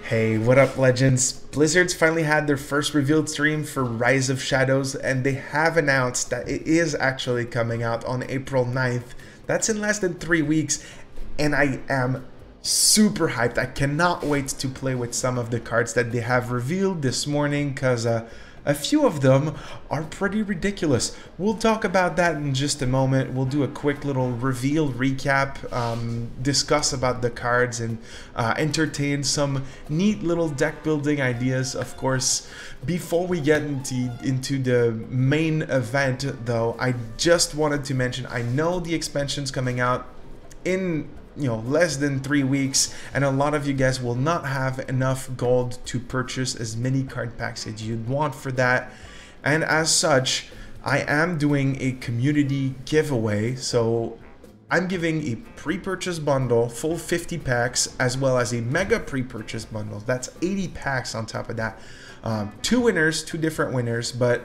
Hey, what up, legends? Blizzard's finally had their first revealed stream for Rise of Shadows, and they have announced that it is actually coming out on April 9th. That's in less than 3 weeks, and I am super hyped. I cannot wait to play with some of the cards that they have revealed this morning, because a few of them are pretty ridiculous. We'll talk about that in just a moment. We'll do a quick little reveal recap, discuss about the cards, and entertain some neat little deck building ideas, of course. Before we get into the main event, though, I just wanted to mention, I know the expansion's coming out in less than 3 weeks, and a lot of you guys will not have enough gold to purchase as many card packs as you'd want for that. And as such, I am doing a community giveaway, so I'm giving a pre-purchase bundle, full 50 packs, as well as a mega pre-purchase bundle. That's 80 packs on top of that. Two different winners, but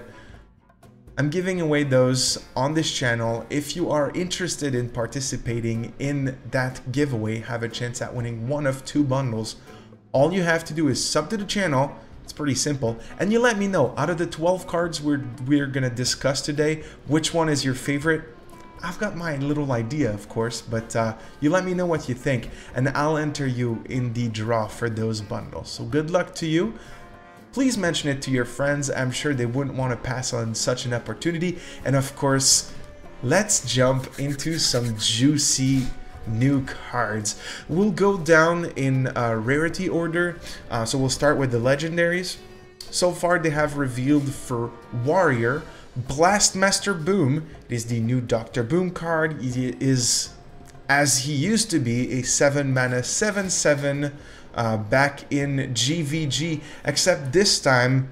I'm giving away those on this channel. If you are interested in participating in that giveaway, have a chance at winning one of 2 bundles, all you have to do is sub to the channel. It's pretty simple, and you let me know, out of the 12 cards we're gonna discuss today, which one is your favorite. I've got my little idea, of course, but you let me know what you think, and I'll enter you in the draw for those bundles. So good luck to you. Please mention it to your friends. I'm sure they wouldn't want to pass on such an opportunity. And of course, let's jump into some juicy new cards. We'll go down in rarity order. So we'll start with the legendaries. So far, they have revealed for Warrior, Blastmaster Boom. It is the new Dr. Boom card. He is, as he used to be, a 7-mana 7/7 back in GVG, except this time,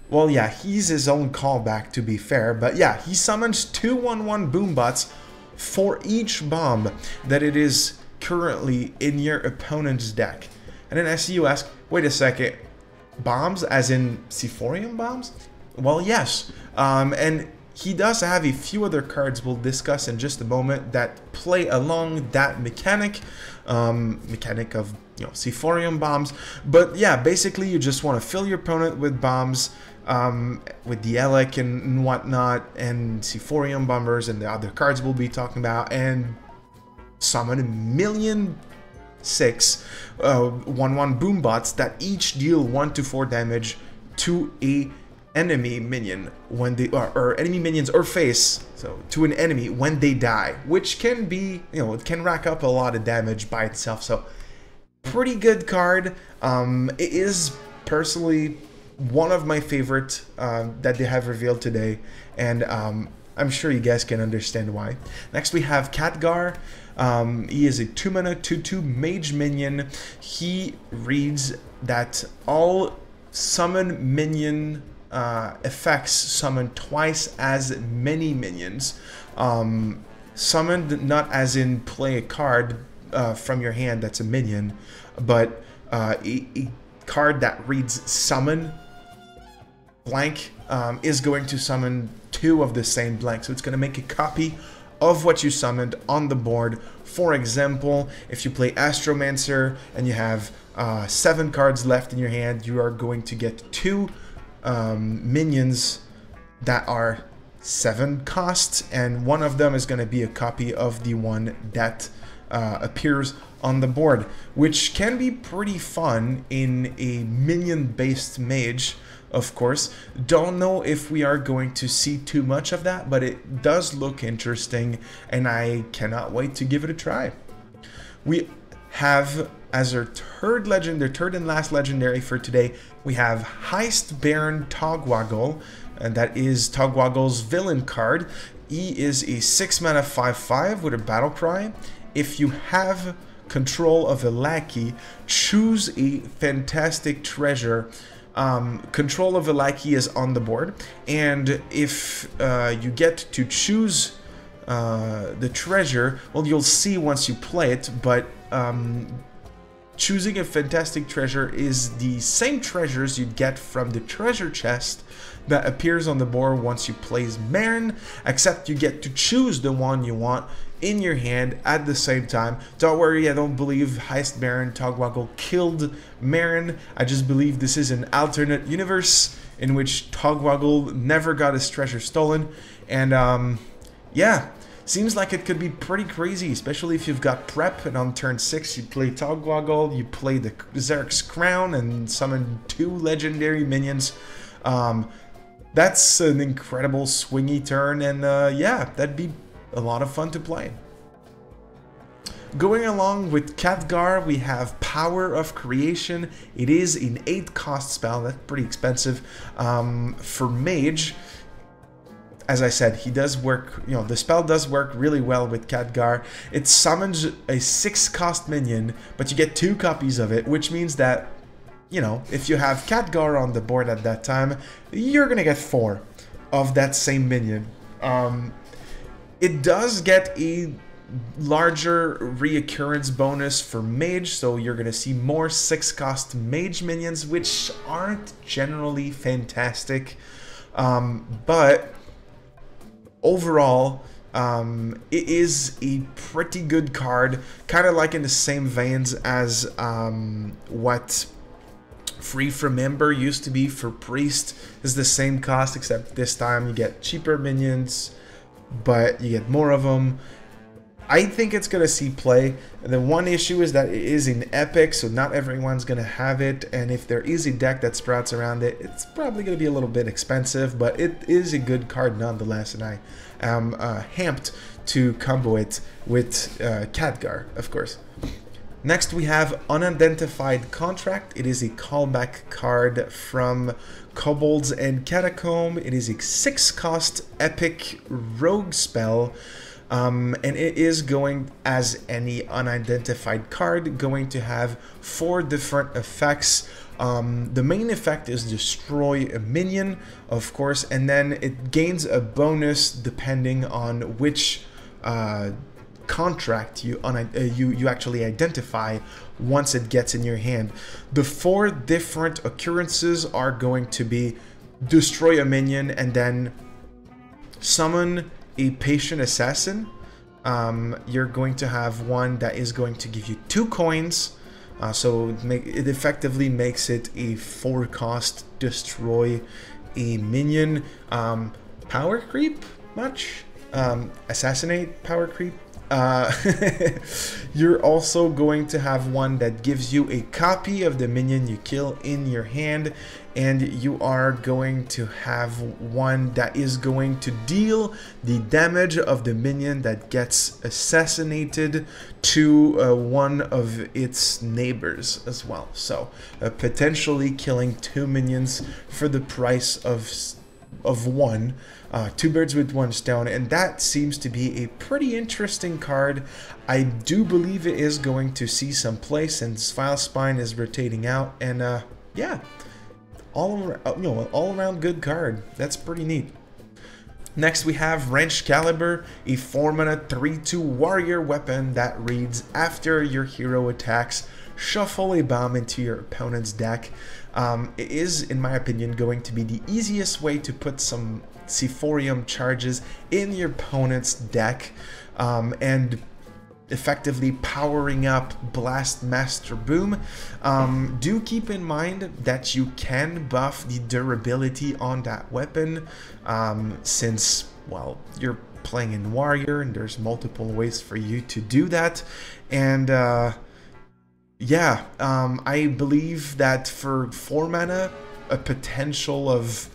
well, yeah, he's his own callback, to be fair, but yeah, he summons 2 1/1 boom bots for each bomb that it is currently in your opponent's deck. And then I see you ask, wait a second, bombs as in Sephorium bombs? Well, yes, and he does have a few other cards we'll discuss in just a moment that play along that mechanic of Sephorium bombs. But yeah, basically you just want to fill your opponent with bombs, with the Elec and whatnot, and Sephorium bombers and the other cards we'll be talking about, and summon 1,000,006 1/1 boom bots that each deal 1 to 4 damage to a enemy minion when they or enemy minions or face, so to an enemy when they die, which can be, it can rack up a lot of damage by itself. So pretty good card. It is personally one of my favorite that they have revealed today, and I'm sure you guys can understand why. Next we have Khadgar. He is a 2-mana 2/2 mage minion. He reads that all summon minion effects summon twice as many minions. Summoned not as in play a card from your hand that's a minion, but a card that reads summon blank is going to summon 2 of the same blank, so it's going to make a copy of what you summoned on the board. For example, if you play Astromancer and you have 7 cards left in your hand, you are going to get 2 minions that are 7 costs, and one of them is going to be a copy of the one that appears on the board, which can be pretty fun in a minion-based mage, of course. Don't know if we are going to see too much of that, but it does look interesting, and I cannot wait to give it a try. We have, as our third and last legendary for today, we have Heist Baron Togwaggle, and that is Togwaggle's villain card. He is a 6-mana 5/5 with a Battlecry. If you have control of a Lackey, choose a fantastic treasure. Control of a Lackey is on the board, and if you get to choose the treasure, well, you'll see once you play it, but choosing a fantastic treasure is the same treasures you'd get from the treasure chest that appears on the board once you place Marin, except you get to choose the one you want in your hand at the same time. Don't worry, I don't believe Heist Baron Togwaggle killed Marin. I just believe this is an alternate universe in which Togwaggle never got his treasure stolen. And yeah, seems like it could be pretty crazy, especially if you've got prep and on turn 6 you play Togwaggle, you play the Xerx's Crown and summon 2 legendary minions. That's an incredible swingy turn, and yeah, that'd be a lot of fun to play. Going along with Khadgar, we have Power of Creation. It is an 8 cost spell. That's pretty expensive. For Mage, as I said, he does work, you know, the spell does work really well with Khadgar. It summons a 6 cost minion, but you get 2 copies of it, which means that, you know, if you have Khadgar on the board at that time, you're gonna get 4 of that same minion. It does get a larger reoccurrence bonus for Mage, so you're gonna see more 6 cost Mage minions, which aren't generally fantastic, but overall, it is a pretty good card, kind of like in the same veins as what Free from Ember used to be for Priest. Is the same cost, except this time you get cheaper minions, but you get more of them. I think it's going to see play. The one issue is that it is in Epic, so not everyone's going to have it, and if there is a deck that sprouts around it, it's probably going to be a little bit expensive, but it is a good card nonetheless, and I am hamped to combo it with Khadgar, of course. Next we have Unidentified Contract. It is a callback card from Kobolds and Catacomb. It is a 6 cost epic rogue spell. And it is going, as any unidentified card, going to have 4 different effects. The main effect is destroy a minion, of course, and then it gains a bonus depending on which contract you actually identify once it gets in your hand. The 4 different occurrences are going to be destroy a minion and then summon a patient assassin. You're going to have one that is going to give you 2 coins, so it effectively makes it a 4 cost destroy a minion. Power creep much? Assassinate power creep? You're also going to have one that gives you a copy of the minion you kill in your hand, and you are going to have one that is going to deal the damage of the minion that gets assassinated to one of its neighbors as well. So potentially killing 2 minions for the price of 1. 2 birds with 1 stone, and that seems to be a pretty interesting card. I do believe it is going to see some play since Vile Spine is rotating out, and yeah, all around good card. That's pretty neat. Next we have Wrench Caliber, a 4-mana 3/2 warrior weapon that reads, after your hero attacks, shuffle a bomb into your opponent's deck. It is, in my opinion, going to be the easiest way to put some Sephorium charges in your opponent's deck, and effectively powering up Blast Master Boom. Do keep in mind that you can buff the durability on that weapon, since, well, you're playing in Warrior and there's multiple ways for you to do that. And yeah, I believe that for 4 mana, a potential of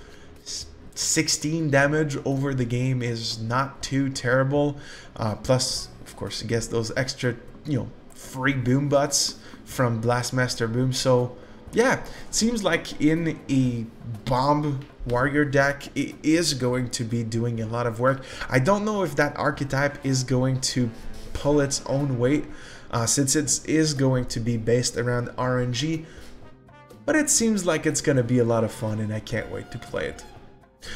16 damage over the game is not too terrible. Plus, of course, it gets those extra, free boom butts from Blastmaster Boom. So, yeah, it seems like in a bomb warrior deck, it is going to be doing a lot of work. I don't know if that archetype is going to pull its own weight, since it is going to be based around RNG, but it seems like it's going to be a lot of fun, and I can't wait to play it.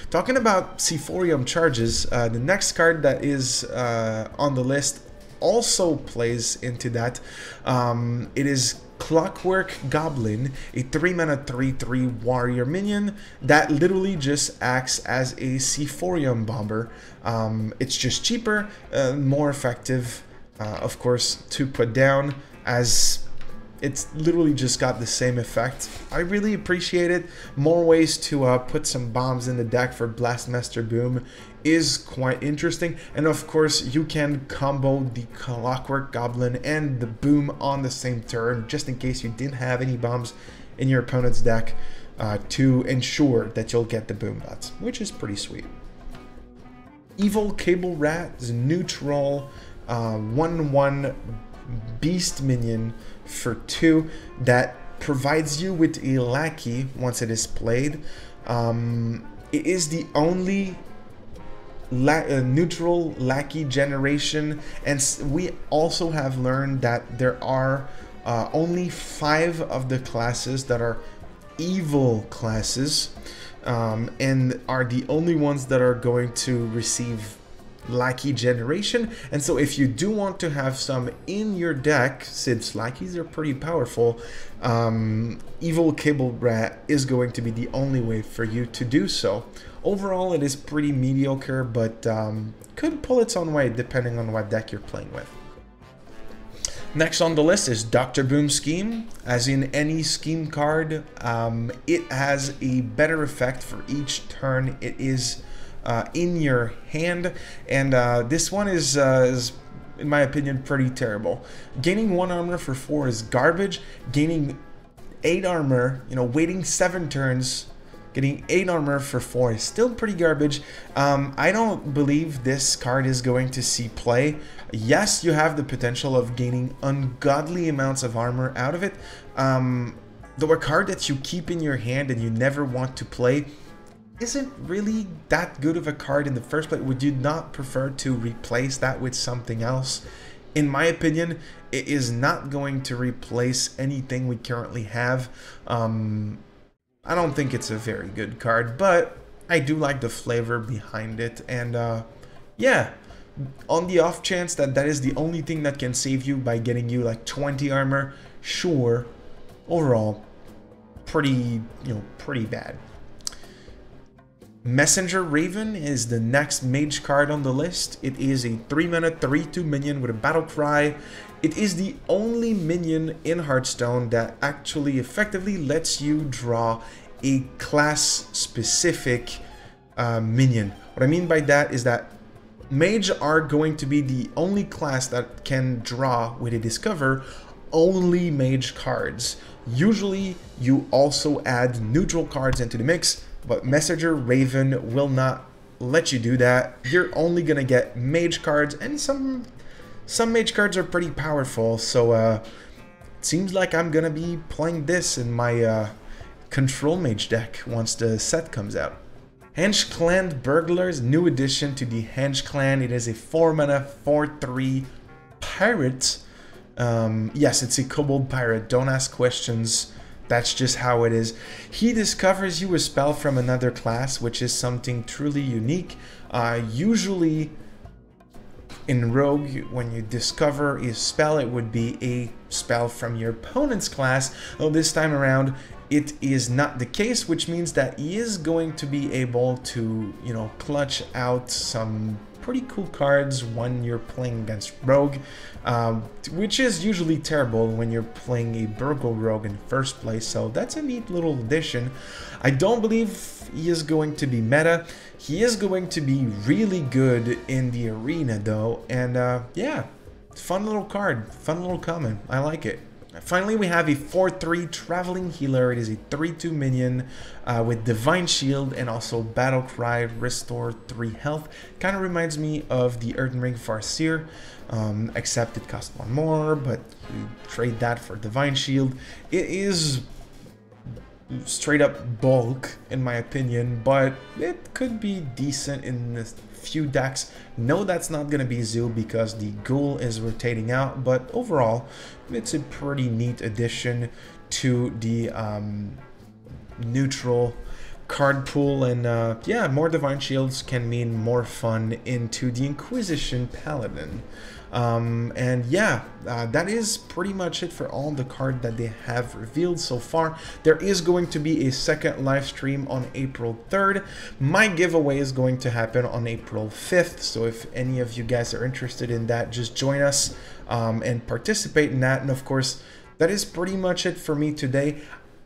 Talking about Sephorium charges, the next card that is on the list also plays into that. It is Clockwork Goblin, a 3-mana 3/3 warrior minion that literally just acts as a Sephorium bomber. It's just cheaper, more effective, of course, to put down, as it's literally just got the same effect. I really appreciate it. More ways to put some bombs in the deck for Blastmaster Boom is quite interesting. And of course, you can combo the Clockwork Goblin and the Boom on the same turn, just in case you didn't have any bombs in your opponent's deck, to ensure that you'll get the Boom bots, which is pretty sweet. Evil Cable Rat is a neutral 1/1 beast minion for 2 that provides you with a Lackey once it is played. It is the only neutral Lackey generation, and we also have learned that there are only 5 of the classes that are evil classes, and are the only ones that are going to receive Lackey generation. And so if you do want to have some in your deck, since Lackeys are pretty powerful, Evil Cable Rat is going to be the only way for you to do so. Overall, it is pretty mediocre, but could pull its own weight depending on what deck you're playing with. Next on the list is Dr. Boom Scheme. As in any scheme card, it has a better effect for each turn it is in your hand, and this one is in my opinion pretty terrible. Gaining 1 armor for 4 is garbage. Gaining 8 armor, waiting 7 turns, getting 8 armor for 4 is still pretty garbage. I don't believe this card is going to see play. Yes, you have the potential of gaining ungodly amounts of armor out of it. Though a card that you keep in your hand and you never want to play isn't really that good of a card in the first place. Would you not prefer to replace that with something else? In my opinion, it is not going to replace anything we currently have. I don't think it's a very good card, but I do like the flavor behind it. And yeah, on the off chance that that is the only thing that can save you by getting you like 20 armor, sure. Overall, pretty bad. Messenger Raven is the next Mage card on the list. It is a 3-mana 3/2 minion with a Battlecry. It is the only minion in Hearthstone that actually effectively lets you draw a class-specific minion. What I mean by that is that Mage are going to be the only class that can draw with a Discover only Mage cards. Usually, you also add neutral cards into the mix, but Messenger Raven will not let you do that. You're only gonna get Mage cards, and some Mage cards are pretty powerful, so it seems like I'm gonna be playing this in my Control Mage deck once the set comes out. Henge Clan Burglars, new addition to the Henge Clan. It is a 4-mana 4/3 pirate. Yes, it's a kobold pirate, don't ask questions. That's just how it is. He discovers you a spell from another class, which is something truly unique. Usually in Rogue, when you discover a spell, it would be a spell from your opponent's class. Well, this time around, it is not the case, which means that he is going to be able to, clutch out some pretty cool cards when you're playing against Rogue, which is usually terrible when you're playing a Burgle Rogue in the first place, so that's a neat little addition. I don't believe he is going to be meta. He is going to be really good in the arena though, and yeah, fun little card, fun little comment, I like it. Finally, we have a 4/3 Traveling Healer. It is a 3/2 minion with Divine Shield and also Battlecry, restore 3 health. Kind of reminds me of the Earthen Ring Farseer, except it costs 1 more, but you trade that for Divine Shield. It is straight up bulk, in my opinion, but it could be decent in a few decks. No, that's not going to be Zoo because the Ghoul is rotating out, but overall, it's a pretty neat addition to the neutral card pool, and yeah, more Divine Shields can mean more fun into the Inquisition Paladin. And yeah, that is pretty much it for all the cards that they have revealed so far. There is going to be a second live stream on April 3rd. My giveaway is going to happen on April 5th, so if any of you guys are interested in that, just join us and participate in that. And of course, that is pretty much it for me today.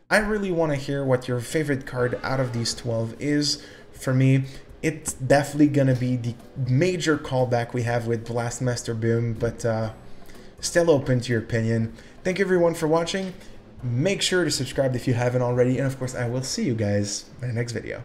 I really want to hear what your favorite card out of these 12 is. For me, it's definitely gonna be the major callback we have with Blastmaster Boom, but still open to your opinion. Thank you everyone for watching. Make sure to subscribe if you haven't already, and of course I will see you guys in the next video.